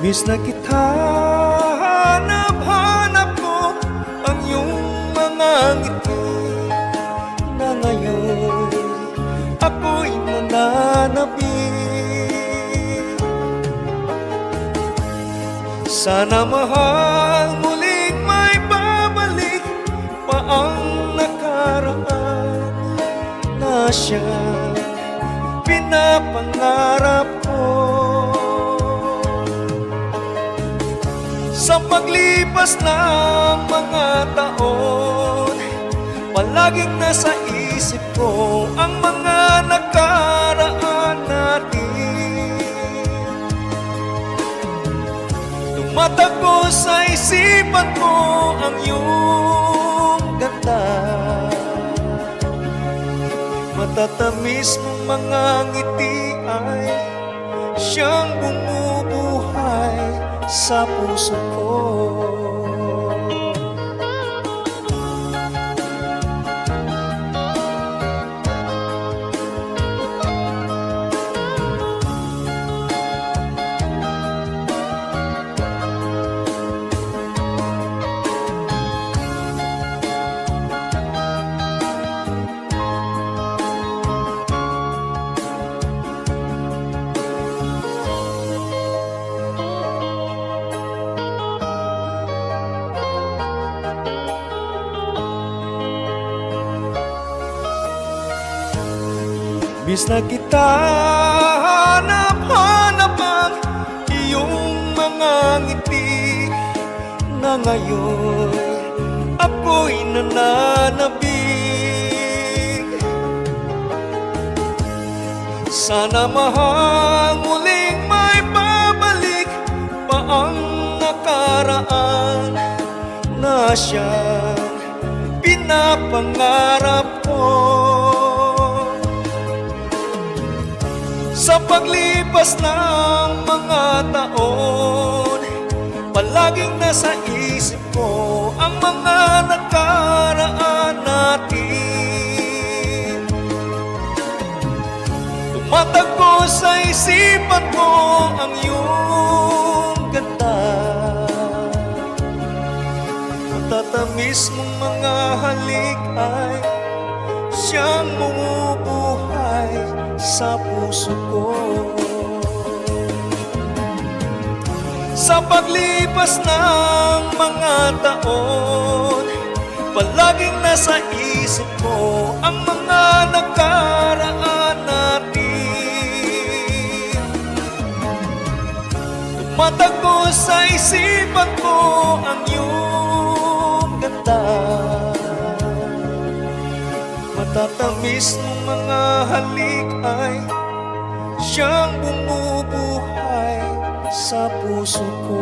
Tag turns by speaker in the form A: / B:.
A: Miss na kita, hanap-hanap ko ang iyong mga ngiti na ngayon ako'y nananabik. Sana mahal muling may babalik pa ang nakaraan na siyang pinapangarap ko. Sa paglipas ng mga taon, palaging nasa isip ko ang mga nakaraan natin. Tumatakbo sa isipan ko ang iyong ganda, matatamis mong mga ngiti ay siyang bumubuhay sa puso ko. Miss na kita, hanap-hanap ang iyong mga ngiti na ngayon ako'y nananabik. Sana mahal muling may babalik pa ang nakaraan na siyang pinapangarap ko. Sa paglipas ng mga taon, palaging nasa isip ko ang mga nakaraan natin. Tumatakbo sa isipan ko ang iyong ganda, matatamis mong mga halik ay siyang bumubuhay sa puso ko. Sa paglipas ng mga taon, palaging nasa isip ko ang mga nakaraan natin. Tumatakbo sa isipan ko ang iyong ganda, matatamis ng mga halik ay siyang bumubuhay sa puso ko.